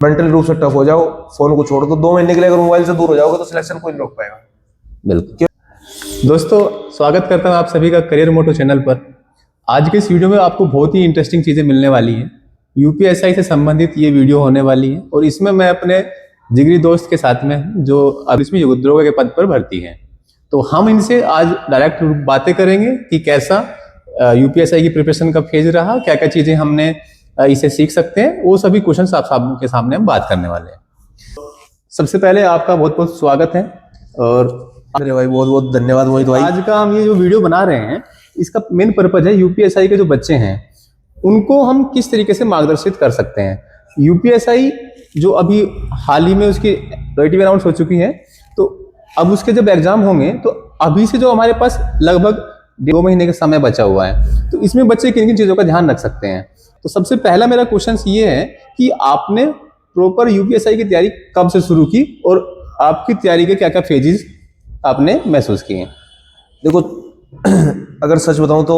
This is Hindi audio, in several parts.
मेंटली रूप से टफ हो जाओ, फोन को छोड़ दो। 2 महीने के लिए अगर मोबाइल से दूर हो जाओगे तो सिलेक्शन कोई नहीं रोक पाएगा। बिल्कुल। दोस्तों, स्वागत करता हूं आप सभी का करियर मोटो चैनल पर। आज के इस वीडियो में आपको बहुत ही इंटरेस्टिंग चीज़ें मिलने वाली हैं। यूपीएसआई से संबंधित ये वीडियो होने वाली है और इसमें मैं अपने जिगरी दोस्त के साथ में जो अब इसमें उद्योग के पद पर भर्ती हैं, तो हम इनसे आज डायरेक्ट बातें करेंगे कि कैसा यूपीएसआई की प्रिपरेशन का फेज रहा, क्या क्या चीज़ें हमने इसे सीख सकते हैं, वो सभी क्वेश्चन आप सबके सामने हम बात करने वाले हैं। सबसे पहले आपका बहुत बहुत स्वागत है और मेरे भाई बहुत बहुत धन्यवाद मोहित भाई। आज का हम ये जो वीडियो बना रहे हैं, इसका मेन पर्पज है यूपीएसआई के जो बच्चे हैं उनको हम किस तरीके से मार्गदर्शित कर सकते हैं। यूपीएसआई जो अभी हाल ही में उसकी रिलेटिव राउंड्स हो चुकी हैं, तो अब उसके जब एग्जाम होंगे तो अभी से जो हमारे पास लगभग 2 महीने का समय बचा हुआ है, तो इसमें बच्चे किन किन चीज़ों का ध्यान रख सकते हैं। तो सबसे पहला मेरा क्वेश्चन ये है कि आपने प्रॉपर यूपीएसआई की तैयारी कब से शुरू की और आपकी तैयारी के क्या क्या फेजेस आपने महसूस किए। देखो अगर सच बताऊं तो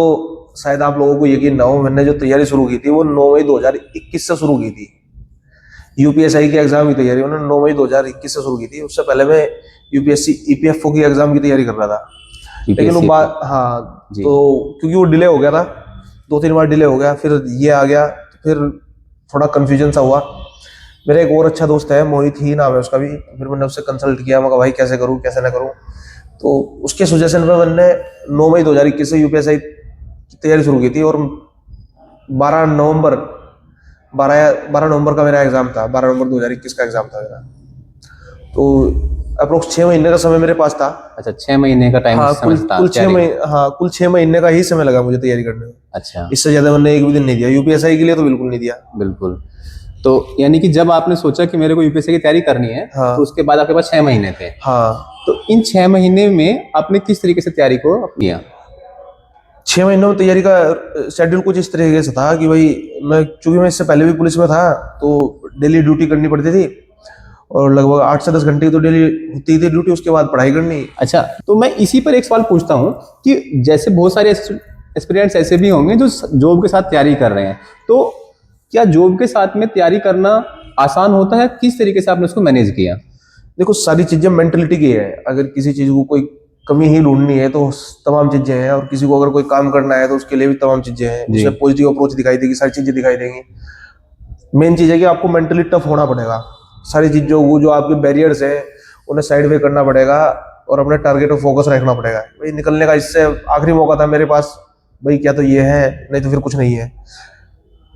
शायद आप लोगों को यकीन ना हो, मैंने जो तैयारी शुरू की थी वो 9 मई 2021 से शुरू की थी। यूपीएसआई के एग्जाम की तैयारी मैंने 9 मई 2021 से शुरू की थी। उससे पहले मैं यूपीएससी ईपीएफओ की एग्जाम की तैयारी कर रहा था, लेकिन वो बात तो क्योंकि वो डिले हो गया था, 2-3 बार डिले हो गया, फिर ये आ गया, तो फिर थोड़ा कंफ्यूजन सा हुआ। मेरा एक और अच्छा दोस्त है, मोहित ही नाम है उसका भी, फिर मैंने उससे कंसल्ट किया। मैं कहा भाई कैसे करूँ कैसे ना करूँ, तो उसके सजेशन पे मैंने 9 मई 2021 से यूपीएसआई की तैयारी शुरू की थी और 12 नवंबर का मेरा एग्जाम था। 12 नवंबर 2021 का एग्जाम था मेरा। तो अप्रोक्स 6 महीने का समय मेरे पास था। अच्छा, 6 महीने का टाइम। हाँ, कुल 6 महीने का ही समय लगा मुझे तैयारी करने में। अच्छा, इससे ज्यादा मैंने एक भी दिन नहीं दिया यूपीएसआई के लिए, तो बिल्कुल नहीं दिया। बिल्कुल। तो यानी कि जब आपने सोचा कि मेरे को यूपीएससी की तैयारी करनी है, हाँ, तो उसके बाद आपके पास 6 महीने थे। हाँ, तो इन 6 महीने में आपने किस तरीके से तैयारी को किया? 6 महीनों में तैयारी का शेड्यूल कुछ इस तरीके से था कि भाई चूंकि मैं इससे पहले भी पुलिस में था, तो डेली ड्यूटी करनी पड़ती थी और लगभग 8 से 10 घंटे की तो डेली होती थी ड्यूटी, उसके बाद पढ़ाई करनी। अच्छा, तो मैं इसी पर एक सवाल पूछता हूँ कि जैसे बहुत सारे एस्पिरेंट्स ऐसे भी होंगे जो जॉब के साथ तैयारी कर रहे हैं, तो क्या जॉब के साथ में तैयारी करना आसान होता है? किस तरीके से आपने उसको मैनेज किया? देखो सारी चीजें मेंटलिटी की है। अगर किसी चीज को कोई कमी ही ढूंढनी है तो तमाम चीजें हैं, और किसी को अगर कोई काम करना है तो उसके लिए भी तमाम चीजें हैं। उसमें पॉजिटिव अप्रोच दिखाई देगी, सारी चीजें दिखाई देंगी। मेन चीज है कि आपको मेंटली टफ होना पड़ेगा। सारी चीजों जो आपके बैरियर्स हैं उन्हें साइड वे करना पड़ेगा और अपने टारगेट पर फोकस रखना पड़ेगा। भाई निकलने का इससे आखिरी मौका था मेरे पास, भाई क्या तो ये है, नहीं तो फिर कुछ नहीं है।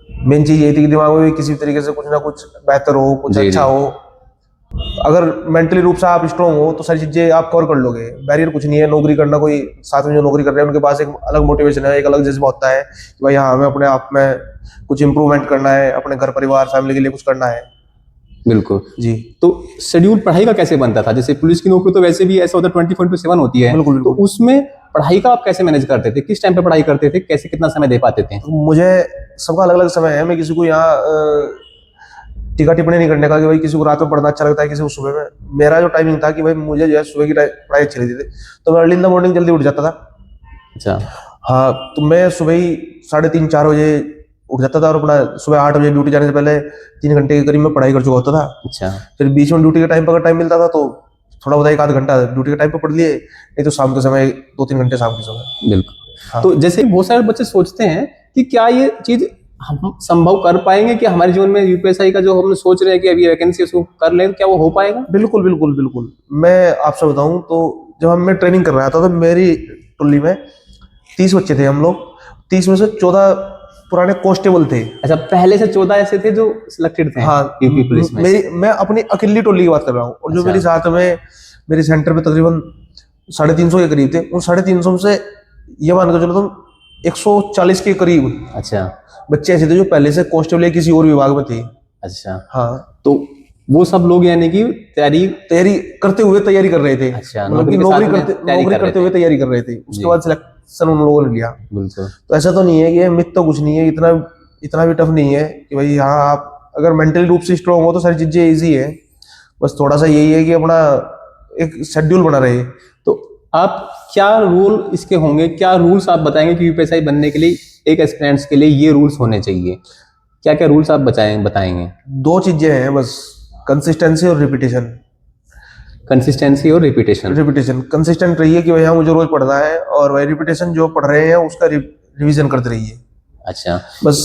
मेन चीज यही थी कि दिमाग में भी किसी तरीके से कुछ ना कुछ बेहतर हो, कुछ अच्छा हो। अगर मेंटली रूप से आप स्ट्रांग हो तो सारी चीजें आप कवर कर लोगे। बैरियर कुछ नहीं है। नौकरी करना, कोई साथ में जो नौकरी कर रहे हैं उनके पास एक अलग मोटिवेशन है, एक अलग जज्बा होता है कि भाई हाँ हमें अपने आप में कुछ इंप्रूवमेंट करना है, अपने घर परिवार फैमिली के लिए कुछ करना है। बिल्कुल जी। तो शेड्यूल पढ़ाई का कैसे बनता था? जैसे पुलिस की नौकरी तो वैसे भी ऐसा होता है 24/7 होती है। बिल्कुल, तो उसमें पढ़ाई का आप कैसे मैनेज करते थे? किस टाइम पे पढ़ाई करते थे? कैसे कितना समय दे पाते थे? तो मुझे सबका अलग अलग समय है। मैं किसी को यहाँ टीका टिप्पणी नहीं करने का कि भाई किसी को रात में पढ़ना अच्छा लगता है, किसी को सुबह में। मेरा जो टाइमिंग था कि भाई मुझे जो है सुबह की पढ़ाई अच्छी लगती थी, तो मैं अर्ली इन द मॉर्निंग जल्दी उठ जाता था। अच्छा। हाँ, तो मैं सुबह ही 3:30-4 बजे उठ जाता था और अपना सुबह 8 बजे ड्यूटी जाने से पहले 3 घंटे के करीब में पढ़ाई कर चुका होता था। अच्छा। फिर बीच में ड्यूटी के टाइम पर अगर टाइम मिलता था तो थोड़ा बहुत 1-आध घंटा ड्यूटी के टाइम पर पढ़ लिए, नहीं तो शाम के समय 2-3 घंटे शाम के समय। बिल्कुल। हाँ। तो जैसे बहुत सारे बच्चे सोचते हैं कि क्या ये चीज हम संभव कर पाएंगे कि हमारे जीवन में यूपीएसआई का जो हम सोच रहे हैं कि अभी वैकेंसी उसको कर लें, क्या वो हो पाएगा? बिल्कुल बिल्कुल बिल्कुल। मैं आपसे बताऊं तो जब मैं ट्रेनिंग कर रहा था तो मेरी टोली में 30 बच्चे थे हम लोग। 30 में से 14 पुराने कांस्टेबल थे। अच्छा, पहले से 14 ऐसे थे जो सिलेक्टेड थे। हाँ, यूपी पुलिस में। मैं अपनी अकेली टोली की बात कर रहा हूँ। और जो अच्छा। मेरे साथ में मेरे सेंटर पे तकरीबन 350 के करीब थे। उन 350 से ये मान के चलो तुम 140 के करीब अच्छा, बच्चे ऐसे थे जो पहले से कांस्टेबल या किसी और विभाग में थे। अच्छा। हाँ, तो वो सब लोग यानी कि तैयारी करते हुए तैयारी कर रहे थे। अच्छा, मतलब कि नौकरी करते हुए तैयारी कर रहे थे। उसके बाद सिलेक्शन उन लोगों ने लिया। बिल्कुल। तो ऐसा तो नहीं है कि ये मिथ तो कुछ नहीं है, इतना भी टफ नहीं है कि भाई हाँ आप अगर मेंटली रूप से स्ट्रांग हो तो सारी चीजें इजी है। बस थोड़ा सा यही है कि अपना एक शेड्यूल बना रहे। तो आप क्या रूल इसके होंगे, क्या रूल्स आप बताएंगे कि यूपीएसआई बनने के लिए एक एस्पिरेंट्स के लिए ये रूल्स होने चाहिए? क्या क्या रूल्स आप बताएंगे? 2 चीजें हैं बस, कंसिस्टेंसी और रिपीटेशन। कंसिस्टेंसी और रिपीटेशन। रिपीटेशन कंसिस्टेंट रहिए कि भैया मुझे रोज पढ़ना है, और वही रिपीटेशन जो पढ़ रहे हैं उसका रिवीजन करते रहिए। अच्छा, बस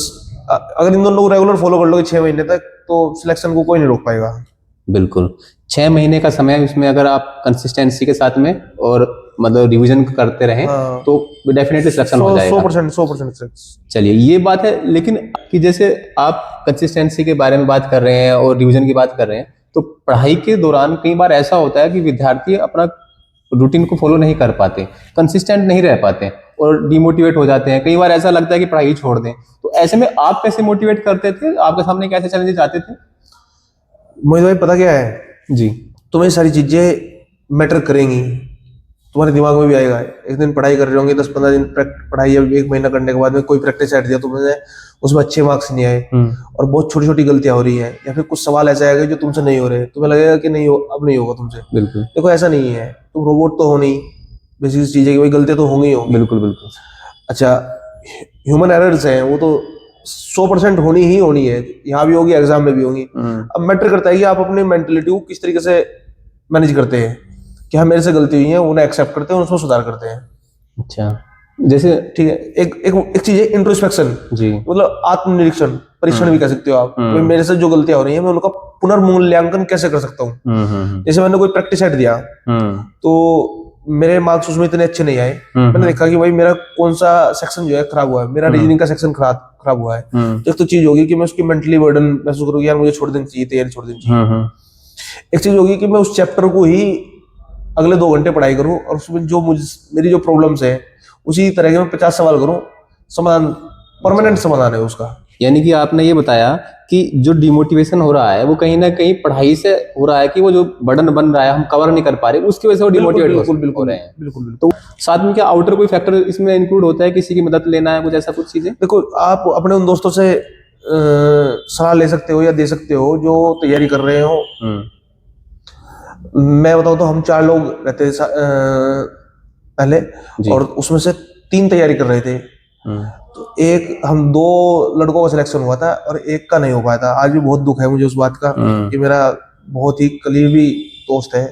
अगर इन दोनों लोग रेगुलर फॉलो कर लोगे 6 महीने तक, तो सिलेक्शन को कोई नहीं रोक पाएगा। बिल्कुल। 6 महीने का समय है, उसमें अगर आप कंसिस्टेंसी के साथ में और मतलब रिवीजन करते रहें हाँ। तो डेफिनेटली सिलेक्शन हो जाएगा। 100%। चलिए, ये बात है। लेकिन कि जैसे आप कंसिस्टेंसी के बारे में बात कर रहे हैं और रिवीजन की बात कर रहे हैं, तो पढ़ाई के दौरान कई बार ऐसा होता है कि विद्यार्थी अपना रूटीन को फॉलो नहीं कर पाते, कंसिस्टेंट नहीं रह पाते और डिमोटिवेट हो जाते हैं। कई बार ऐसा लगता है कि पढ़ाई छोड़ दें। तो ऐसे में आप कैसे मोटिवेट करते थे? आपके सामने कैसे चैलेंजेस आते थे? मोहित भाई पता क्या है, जी। तुम्हें सारी चीजें मैटर करेंगी, तुम्हारे दिमाग में भी आएगा। एक दिन पढ़ाई कर रहे होंगे, 10-15 दिन पढ़ाई, 1 महीना करने के बाद में कोई प्रैक्टिस ऐड दिया तुमने, उसमें अच्छे मार्क्स नहीं आए और बहुत छोटी छोटी गलतियां हो रही हैं, या फिर कुछ सवाल ऐसे आएगा जो तुमसे नहीं हो रहे, तुम्हें लगेगा कि नहीं हो, अब नहीं होगा तुमसे। बिल्कुल। देखो ऐसा नहीं है, तुम रोबोट तो हो नहीं, बेसिक चीज है कि भाई गलतियां तो होंगी ही होंगी। बिल्कुल। अच्छा, ह्यूमन एरर्स हैं, वो तो 100% होनी ही होनी है, यहाँ भी होगी, एग्जाम में भी होगी। अब मैटर करता है कि आप अपनी मेंटेलिटी को किस तरीके से मैनेज करते हैं, कि हाँ मेरे से गलती हुई है, उन्हें एक्सेप्ट करते हैं, उसमें सुधार करते हैं। अच्छा, जैसे ठीक है, एक चीज है इंट्रोस्पेक्शन, जी, मतलब आत्मनिरीक्षण, परीक्षण भी कह सकते हो आप। भाई मेरे से जो गलतियां हो रही है, मैं उनका पुनर्मूल्यांकन कैसे कर सकता हूँ। जैसे मैंने कोई प्रैक्टिस सेट दिया, तो मेरे मार्क्स उसमें इतने अच्छे नहीं आए, मैंने देखा कि भाई मेरा कौन सा सेक्शन जो है खराब हुआ है, मेरा रीजनिंग का सेक्शन खराब हुआ है। तो एक तो चीज होगी कि मैं उसकी मेंटली बर्डन महसूस करूँ, यार मुझे छोड़ देनी चाहिए, तैयारी छोड़ देनी चाहिए। एक चीज होगी कि मैं उस चैप्टर को ही अगले 2 घंटे पढ़ाई करूं, और उसमें जो मेरी जो प्रॉब्लम्स है उसी तरह के मैं 50 सवाल करूं, समाधान, परमानेंट समाधान है उसका। यानी कि आपने ये बताया कि जो डिमोटिवेशन हो रहा है वो कहीं ना कहीं पढ़ाई से हो रहा है, कि वो जो बर्डन बन रहा है हम कवर नहीं कर पा रहे, उसकी वजह से वो डिमोटिवेट हो रहे हैं। बिल्कुल। तो साथ में क्या आउटर कोई फैक्टर इसमें इंक्लूड होता है? किसी की मदद लेना है, कुछ ऐसा कुछ चीजें? देखो, आप अपने उन दोस्तों से सलाह ले सकते हो या दे सकते हो जो तैयारी कर रहे हो। मैं बताऊं तो हम 4 लोग रहते थे पहले, और उसमें से 3 तैयारी कर रहे थे। तो हम 2 लड़कों का सिलेक्शन हुआ था और एक का नहीं हो पाया था। आज भी बहुत दुख है मुझे उस बात का, कि मेरा बहुत ही करीबी दोस्त है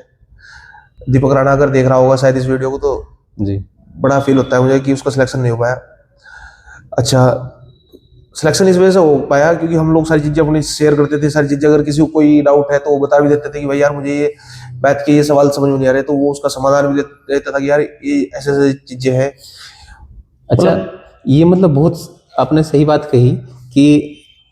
दीपक राणा, अगर देख रहा होगा शायद इस वीडियो को, तो जी, बड़ा फील होता है मुझे कि उसका सिलेक्शन नहीं हो पाया। अच्छा, सिलेक्शन इस वजह से हो पाया क्योंकि हम लोग सारी चीजें अपनी शेयर करते थे, सारी चीजें, अगर किसी को कोई डाउट है तो वो बता भी देते थे कि भाई यार मुझे ये मैथ के ये सवाल समझ में नहीं आ रहे, तो वो उसका समाधान भी देता था कि यार ये ऐसे ऐसे चीजें हैं। अच्छा, ये मतलब बहुत आपने सही बात कही कि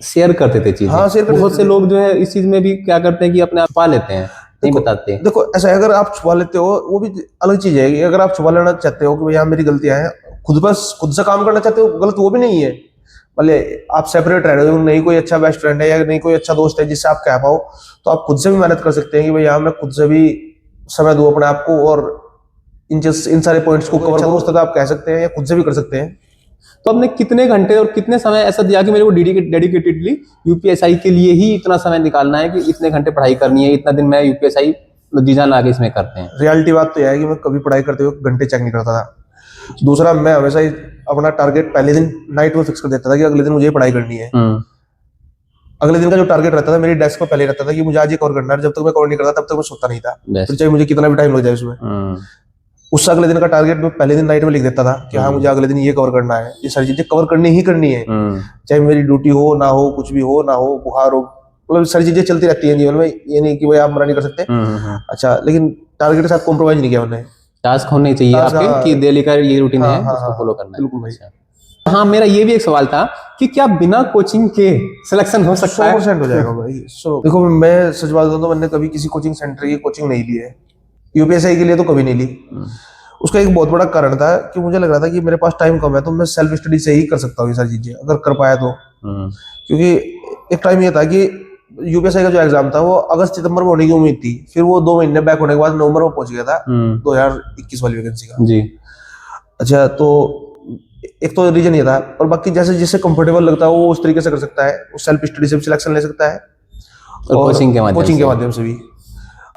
शेयर करते थे चीजें। हाँ, शेयर करते बहुत से लोग जो है इस चीज में भी क्या करते हैं कि अपने आप पा लेते हैं, नहीं बताते। देखो ऐसा है, अगर आप छुपा लेते हो वो भी अलग चीज है। अगर आप छुपा लेना चाहते हो कि भैया मेरी गलतियां हैं, खुद से काम करना चाहते हो, गलत वो भी नहीं है। भले आप सेपरेट रह रहे हो, नहीं कोई अच्छा बेस्ट फ्रेंड है या नहीं कोई अच्छा दोस्त है जिससे आप कह पाओ, तो आप खुद से भी मेहनत कर सकते हैं कि भैया मैं खुद से भी समय दूं अपने आप को, और इन सारे पॉइंट्स को कवर करूं। तो आप कह सकते हैं या खुद से भी कर सकते हैं। तो आपने कितने घंटे और कितने समय ऐसा दिया कि मेरे को डेडिकेटेडली यूपीएसआई के लिए ही इतना समय निकालना है, कि इतने घंटे पढ़ाई करनी है, इतना दिन मैं यूपीएसआई जी जान आगे इसमें करते हैं? रियलिटी बात तो यह है कि मैं कभी पढ़ाई करते हुए घंटे चेक नहीं करता था। दूसरा, मैं हमेशा ही अपना टारगेट पहले दिन नाइट में फिक्स कर देता था कि अगले दिन मुझे पढ़ाई करनी है। अगले दिन का जो टारगेट रहता था मेरी डेस्क पर पहले रहता था कि मुझे आज ये कवर करना है। जब तक मैं कवर नहीं करता तब तक मैं सोता नहीं था, फिर चाहे मुझे कितना भी टाइम लग जाए उसमें। उससे अगले दिन का टारगेट मैं पहले दिन नाइट में लिख देता था कि हाँ मुझे अगले दिन ये कवर करना है, ये सारी चीजें कवर करनी ही करनी है, चाहे मेरी ड्यूटी हो ना हो, कुछ भी हो ना हो, बुखार हो, मतलब सारी चीजें चलती रहती हैं जीवन में। ये नहीं कि भाई आप मना नहीं कर सकते। अच्छा, लेकिन टारगेट के साथ कॉम्प्रोमाइज नहीं किया मैंने। टास्क होने चाहिए आपके कि डेली का ये रूटीन है, उसको फॉलो करना है। बिल्कुल भाई। हाँ, मेरा ये भी एक सवाल था कि क्या बिना कोचिंग के सिलेक्शन हो सकता है? 100% हो जाएगा भाई। देखो, मैं सच बात बताऊं तो मैंने कभी किसी कोचिंग सेंटर की कोचिंग नहीं ली है, यूपीएसआई के लिए तो कभी नहीं ली। उसका एक बहुत बड़ा कारण था कि मुझे लग रहा था कि मेरे पास टाइम कम है, तो मैं सेल्फ स्टडी से ही कर सकता हूँ ये सारी चीजें, अगर कर पाया तो। क्योंकि एक टाइम ये था कि यूपीएसआई का जो एग्जाम था वो अगस्त सितंबर में होने की उम्मीद थी, फिर वो 2 महीने बैक होने के बाद नवंबर में पहुंच गया था 2021 वाली वैकेंसी का। जी। अच्छा, तो एक तो रीजन ये था, और बाकी जैसे जिससे कंफर्टेबल लगता है वो उस तरीके से कर सकता है, वो सेल्फ स्टडी से भी सिलेक्शन ले सकता है और कोचिंग के माध्यम से भी।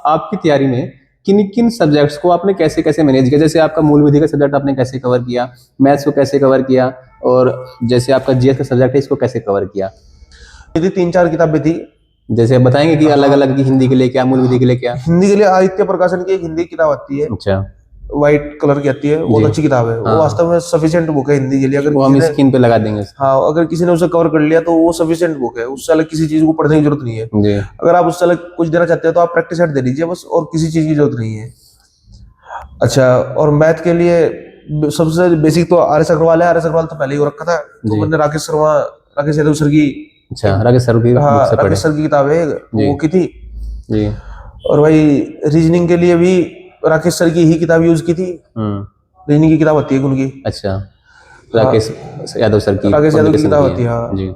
आपकी तैयारी में किन किन सब्जेक्ट्स को आपने कैसे कैसे मैनेज किया? जैसे आपका मूल विधि का सब्जेक्ट आपने कैसे कवर किया, मैथ्स को कैसे कवर किया, और जैसे आपका जीएस का सब्जेक्ट है इसको कैसे कवर किया? थी 3-4 किताबें थी। जैसे आप बताएंगे कि अलग अलग की हिंदी के लिए क्या, मूल विधि के लिए क्या? हिंदी के लिए आदित्य प्रकाशन की एक हिंदी किताब आती है, अच्छा, व्हाइट कलर की आती है, बहुत जी। अच्छी किताब है। वो हाँ। वास्तव में सफिशिएंट बुक है हिंदी के लिए। अगर वो हम किसी ने स्क्रीन पे लगा देंगे उसको। हाँ, अगर किसी ने उसे कवर कर लिया तो वो सफिशिएंट बुक है, उससे अलग किसी चीज को पढ़ने की जरूरत नहीं है। जी। अगर आप उससे अलग कुछ देना चाहते हो तो आप प्रैक्टिस सेट दे दीजिए बस, और किसी चीज की जरूरत नहीं है। अच्छा, और मैथ के लिए सबसे बेसिक तो आर एस अग्रवाल है। आर एस अग्रवाल तो पहले ही हो रखा था, तो जी। मैंने राकेश यादव सर की, अच्छा, राकेश सर की बुक हाँ से पढ़े। राकेश सर की किताब है जी। वो की थी। जी। और भाई रीजनिंग के लिए भी राकेश सर की ही किताब यूज की थी। रीजनिंग की किताब आती है उनकी। अच्छा, राकेश यादव सर की राकेश यादव की पब्लिकेशन किताब की आती है, है। हाँ। जी।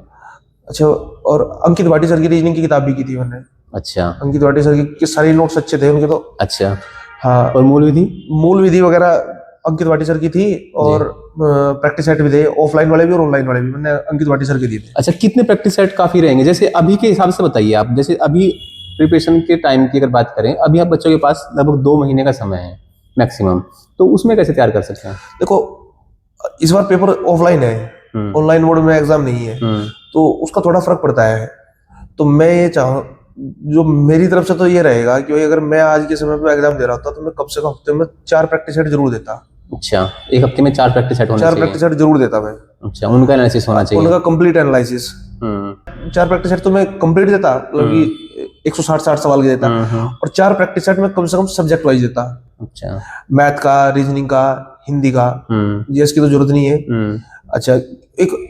अच्छा, और अंकित भाटी सर की रीजनिंग की किताब भी की थी मैंने। अच्छा। अंकित भाटी सर के सारे नोट्स अच्छे थे उनके तो। अच्छा, हाँ, और मूल विधि? मूल विधि वगैरह अंकित भाटी सर की थी, और प्रैक्टिस सेट भी थे, ऑफलाइन वाले भी और ऑनलाइन वाले भी मैंने अंकित भाटी सर के दिए थे। अच्छा, कितने प्रैक्टिस सेट काफी रहेंगे? जैसे अभी के हिसाब से बताइए आप, जैसे अभी प्रिपरेशन के टाइम की अगर बात करें, अभी आप बच्चों के पास लगभग 2 महीने का समय है मैक्सिमम, तो उसमें कैसे तैयार कर सकते हैं? देखो, इस बार पेपर ऑफलाइन है, ऑनलाइन मोड में एग्जाम नहीं है, तो उसका थोड़ा फर्क पड़ता है। तो मैं ये चाहूँ, जो मेरी तरफ से तो ये रहेगा कि भाई अगर मैं आज के समय पे एग्जाम दे रहा होता तो मैं कम से कम हफ्ते में 4 प्रैक्टिस सेट जरूर देता। अच्छा, एक हफ्ते में 4 प्रैक्टिस सेट होने 4 चाहिए। प्रैक्टिस सेट जरूर देता मैं। अच्छा, उनका एनालिसिस होना चाहिए। उनका कंप्लीट एनालिसिस। हम्म। 4 प्रैक्टिस सेट तो मैं कंप्लीट देता, मतलब कि 160 सवाल के देता। और 4 प्रैक्टिस सेट में कम से कम सब्जेक्ट वाइज देता। अच्छा। मैथ का, रीजनिंग का, हिंदी का, जीएस की तो जरूरत नहीं है। अच्छा, एक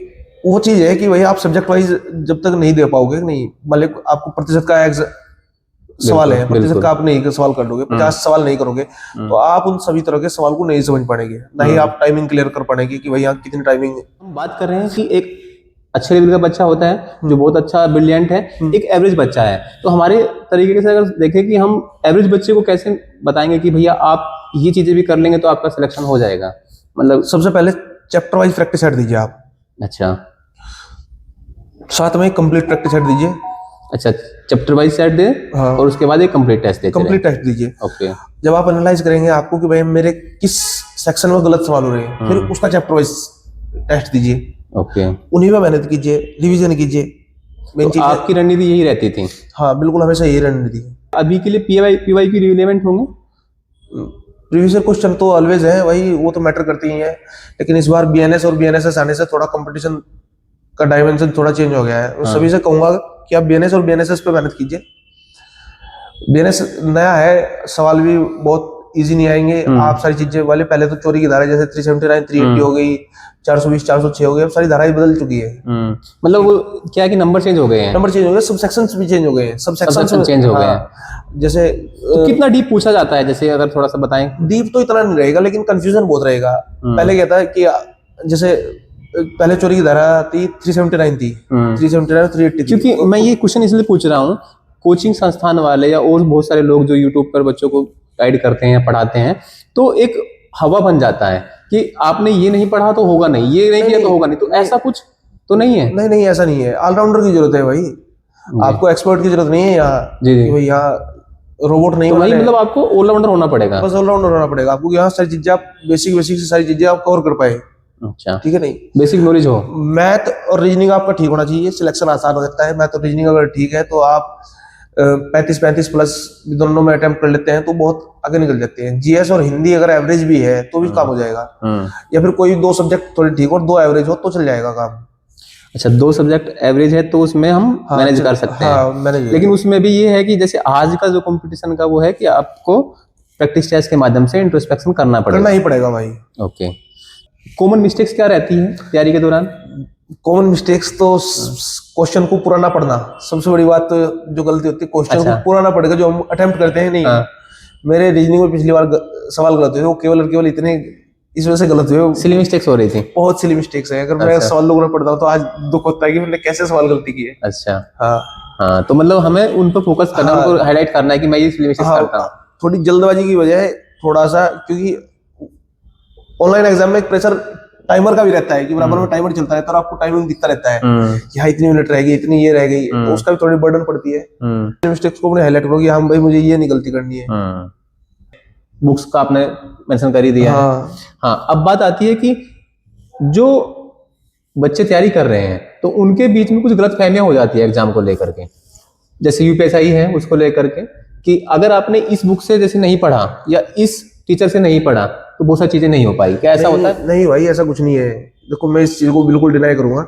वो चीज है कि भाई आप सब्जेक्ट वाइज जब तक नहीं दे पाओगे, नहीं मतलब आपको प्रतिशत का सवाल है, प्रतिशत का आप नहीं सवाल कर लोगे, 50 सवाल नहीं करोगे, तो आप उन सभी तरह के सवाल को नहीं समझ पाएंगे, ना ही आप टाइमिंग क्लियर कर पाएंगे कि भाई यहाँ कितनी टाइमिंग। हम बात कर रहे हैं कि एक अच्छे लेवल का बच्चा होता है जो बहुत अच्छा ब्रिलियंट है, एक एवरेज बच्चा है। तो हमारे तरीके से अगर देखें कि हम एवरेज बच्चे को कैसे बताएंगे कि भैया आप ये चीजें भी कर लेंगे तो आपका सिलेक्शन हो जाएगा, मतलब सबसे पहले चैप्टर वाइज प्रैक्टिस सेट दीजिए आप। अच्छा, साथ में कंप्लीट प्रैक्टिस सेट दीजिए। अच्छा, चैप्टर वाइज सेट दे, हाँ। और उसके बाद एक कंप्लीट टेस्ट देते कंप्लीट टेस्ट दीजिए। ओके। जब आप एनालाइज करेंगे आपको कि भाई मेरे किस सेक्शन में गलत सवाल हो रहे हैं, फिर उसका चैप्टर वाइज टेस्ट दीजिए। ओके। उन्हीं में मेहनत कीजिए, रिवीजन कीजिए। मेन तो चीज आपकी रणनीति यही रहती थी? हाँ बिल्कुल, हमेशा यही रणनीति है। अभी के लिए पीवाईक्यू रिलेवेंट होंगे? प्रीवियस क्वेश्चन तो ऑलवेज है भाई, वो तो मैटर करती ही है, लेकिन इस बार बीएनएस और बीएनएसएस आने से थोड़ा कंपटीशन का डायमेंशन थोड़ा चेंज हो गया है। सभी से कहूंगा कि आप बीएनएस और बीएनएसएस पे मेहनत कीजिए। बीएनएस नया है, सवाल भी बहुत इजी नहीं आएंगे। आप सारी चीजें वाले, पहले तो चोरी की धारा जैसे 379, 380 हो गई, 420, 406 हो गई, अब सारी धाराएं बदल चुकी है। मतलब वो क्या है कि नंबर चेंज हो गए हैं, नंबर चेंज हो गए, सब सेक्शंस भी चेंज हो गए हैं, सब सेक्शन चेंज हो गए हैं। जैसे तो कितना डीप पूछा जाता है, जैसे अगर थोड़ा सा बताएं? डीप तो इतना नहीं रहेगा, लेकिन कंफ्यूजन बहुत रहेगा। पहले क्या था कि जैसे पहले चोरी की धारा थी 379 थी, 379, 380 थी। क्योंकि मैं ये क्वेश्चन इसलिए पूछ रहा हूँ, कोचिंग संस्थान वाले या और बहुत सारे लोग जो यूट्यूब पर बच्चों को गाइड करते हैं, पढ़ाते हैं, तो एक हवा बन जाता है कि आपने ये नहीं पढ़ा तो होगा नहीं, ये नहीं किया तो होगा नहीं, तो ऐसा कुछ तो नहीं है? नहीं नहीं, ऐसा नहीं है। ऑलराउंडर की जरूरत है भाई, आपको एक्सपर्ट की जरूरत नहीं है यहाँ। जी जी, भाई यहाँ रोबोट नहीं, तो वही मतलब आपको ऑलराउंडर होना पड़ेगा। बस ऑलराउंडर होना पड़ेगा आपको, यहाँ सारी चीजें आप बेसिक से सारी चीजें आप कवर कर पाए। अच्छा, ठीक है, नहीं बेसिक नॉलेज हो। मैथ और रीजनिंग आपका ठीक होना चाहिए, सिलेक्शन आसान हो सकता है। मैथ और रीजनिंग अगर ठीक है तो आप 35 प्लस दोनों में अटेम्प्ट कर लेते हैं तो बहुत आगे निकल जाते हैं। जीएस और हिंदी अगर एवरेज भी है तो भी काम हो जाएगा, या फिर कोई 2 सब्जेक्ट थोड़े ठीक और 2 एवरेज हो तो चल जाएगा काम। अच्छा, 2 सब्जेक्ट एवरेज है तो उसमें हम मैनेज कर सकते हैं। लेकिन उसमें भी ये है कि जैसे आज का जो कंपटीशन का वो है कि आपको प्रैक्टिस टेस्ट के माध्यम से इंट्रोस्पेक्शन करना ही पड़ेगा भाई। ओके। कॉमन मिस्टेक्स क्या रहती है तैयारी के दौरान? कॉमन मिस्टेक्स तो क्वेश्चन को पुराना पढ़ना, सबसे बड़ी बात तो जो गलती होती है, क्वेश्चन को पुराना पढ़ेगा जो हम अटेम्प्ट करते हैं। नहीं, मेरे रीजनिंग में पिछली बार सवाल गलत हुए, वो केवल इतने इस वजह से गलत हुए, सिली मिस्टेक्स हो रही थी, बहुत सिली मिस्टेक्स है। अगर मैं सवाल लोगों ने पढ़ता हूँ तो आज दुख होता है कि मैंने कैसे सवाल गलती की है। अच्छा, हाँ हाँ, तो मतलब हमें उन पर फोकस करना, उनको हाईलाइट करना है कि मैं ये सिली मिस्टेक्स करता हूँ। थोड़ी जल्दबाजी की वजह है थोड़ा सा, क्योंकि ऑनलाइन एग्जाम में एक प्रेशर टाइमर का भी रहता है कि बराबर में टाइमर चलता रहता है और आपको टाइमिंग दिखता रहता है कि हाँ इतनी मिनट रह गई, इतनी ये रह गई, तो उसका भी थोड़ी बर्डन पड़ती है। मिस्टेक्स को अपने हाईलाइट करो कि हाँ भाई मुझे ये नहीं गलती करनी है। बुक्स का आपने मेंशन कर ही दिया है। हाँ, अब बात आती है कि जो बच्चे तैयारी कर रहे हैं तो उनके बीच में कुछ गलतफहमियां हो जाती है एग्जाम को लेकर के। जैसे यूपीएसआई है उसको लेकर के कि अगर आपने इस बुक से जैसे नहीं पढ़ा या इस टीचर से नहीं पढ़ा तो बहुत सारी चीजें नहीं हो पाई, क्या ऐसा होता है? नहीं भाई, ऐसा कुछ नहीं है। देखो, मैं इस चीज को बिल्कुल डिनाई करूंगा।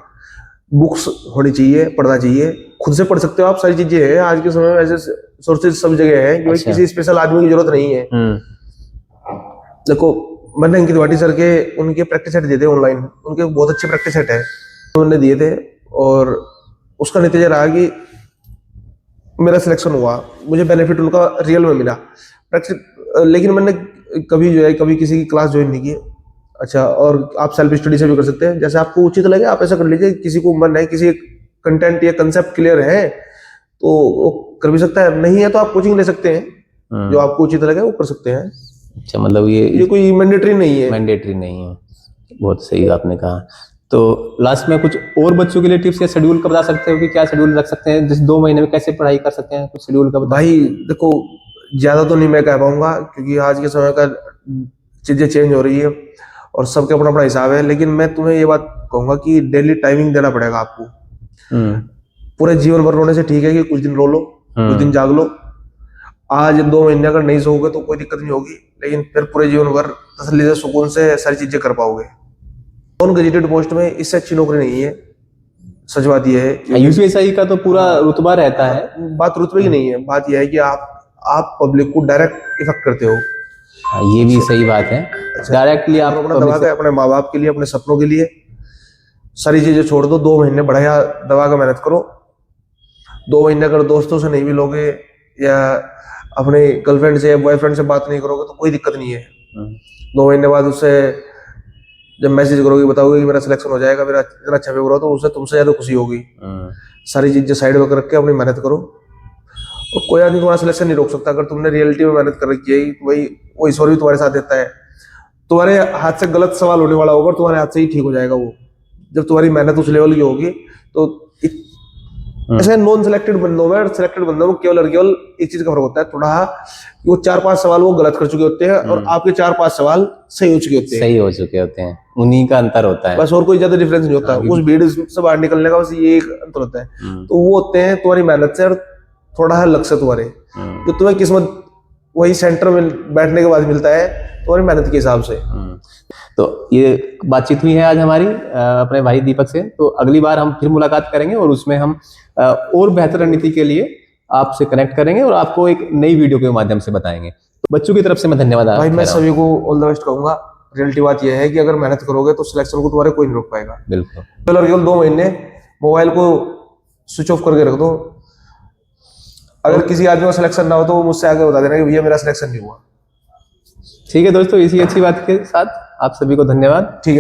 बुक्स होनी चाहिए, पढ़ना चाहिए, खुद से पढ़ सकते हो आप, सारी चीजें हैं आज के समय में, ऐसे सोर्सेज सब जगह है कि भाई अच्छा। किसी स्पेशल आदमी की जरूरत नहीं है। देखो, मैंने अंकित वाटी सर के उनके प्रैक्टिस सेट दिए थे ऑनलाइन, उनके बहुत अच्छे प्रैक्टिस सेट है, उन्होंने दिए थे, और उसका नतीजा रहा कि मेरा सिलेक्शन हुआ, मुझे बेनिफिट उनका रियल में मिला प्रैक्टिस। लेकिन मैंने कभी किसी की क्लास ज्वाइन नहीं की। अच्छा, और आप सेल्फ स्टडी से भी कर सकते हैं, जैसे आपको उचित लगे आप ऐसा कर लीजिए। किसी को मन है, किसी कंटेंट या कंसेप्ट क्लियर है तो वो कर भी सकता है, नहीं है तो आप कोचिंग ले सकते हैं, जो आपको उचित लगे वो कर सकते हैं। अच्छा, मतलब ये कोई मैंडेटरी नहीं है। मैंडेटरी नहीं है। बहुत सही आपने कहा। तो लास्ट में कुछ और बच्चों के लिए टिप्स या शेड्यूल का बता सकते हो कि क्या शेड्यूल रख सकते हैं, जैसे 2 महीने में कैसे पढ़ाई कर सकते हैं, कुछ शेड्यूल का बता? भाई देखो, ज्यादा तो नहीं मैं कह पाऊंगा, क्योंकि आज के समय का चीजें चेंज हो रही है और सबके अपना अपना हिसाब है। लेकिन मैं तुम्हें ये बात कहूंगा कि डेली टाइमिंग देना पड़ेगा आपको। पूरे जीवन भर रोने से ठीक है कि कुछ दिन रो लो, कुछ दिन जाग लो। आज 2 महीने अगर नहीं सोओगे तो कोई दिक्कत नहीं होगी, लेकिन फिर पूरे जीवन भर तसल्ली से सुकून से सारी चीजें कर पाओगे। नॉन ग्रेजुएटेड पोस्ट में इससे अच्छी नौकरी नहीं है, सच बात यह है। यूपीएसआई का तो पूरा रुतबा रहता है। बात रुतबे की नहीं है, बात यह है कि आप पब्लिक को डायरेक्ट इफेक्ट करते हो। ये भी सही बात है। डायरेक्टली आप अपना दबा के अपने माँ बाप के लिए, अपने सपनों के लिए सारी चीजें छोड़ दो। 2 महीने बढ़िया दबा के मेहनत करो। 2 महीने अगर दोस्तों से नहीं मिलोगे या अपने गर्लफ्रेंड से या बॉयफ्रेंड से बात नहीं करोगे तो कोई दिक्कत नहीं है। 2 महीने बाद उससे जब मैसेज करोगे, बताओगे कि मेरा सिलेक्शन हो जाएगा, मेरा इतना अच्छा पेपर हो, तो उससे तुमसे ज्यादा खुशी होगी। सारी चीजें साइड में रख के अपनी मेहनत करो, और कोई आदमी तुम्हारा सिलेक्शन नहीं रोक सकता। अगर तुमने रियलिटी में मेहनत कर रखी है, भाई वो ईश्वर भी तुम्हारे साथ देता है। तुम्हारे हाथ से गलत सवाल होने वाला होगा और तुम्हारे हाथ से ही ठीक हो जाएगा वो, जब तुम्हारी मेहनत उस लेवल की होगी। तो ऐसे नॉन सिलेक्टेड बंदों में और सिलेक्टेड बंदों में केवल और केवल एक चीज का फर्क होता है थोड़ा, वो 4-5 सवाल वो गलत कर चुके होते हैं और आपके 4-5 सवाल सही हो चुके होते हैं। उन्हीं का अंतर होता है, बस, और कोई ज्यादा डिफरेंस नहीं होता। उस भीड़ से बाहर निकलने का बस ये एक अंतर होता है। तो वो होते हैं तुम्हारी मेहनत से और थोड़ा है लक से तुम्हारे, जो तुम्हें किस्मत वही सेंटर में बैठने के बाद मिलता है तुम्हारी मेहनत के हिसाब से। तो ये बातचीत हुई है आज हमारी अपने भाई दीपक से। तो अगली बार हम फिर मुलाकात करेंगे और उसमें हम और बेहतर रणनीति के लिए आपसे कनेक्ट करेंगे और आपको एक नई वीडियो के माध्यम से बताएंगे। तो बच्चों की तरफ से मैं धन्यवाद भाई, मैं सभी को ऑल द बेस्ट कहूंगा। रियलिटी बात यह है कि अगर मेहनत करोगे तो सिलेक्शन को तुम्हारे कोई नहीं रोक पाएगा। बिल्कुल। केवल 2 महीने मोबाइल को स्विच ऑफ करके रख दो। अगर किसी आदमी का सिलेक्शन ना हो तो वो मुझसे आगे बता देना कि भैया मेरा सिलेक्शन नहीं हुआ। ठीक है दोस्तों, इसी अच्छी बात के साथ आप सभी को धन्यवाद। ठीक है।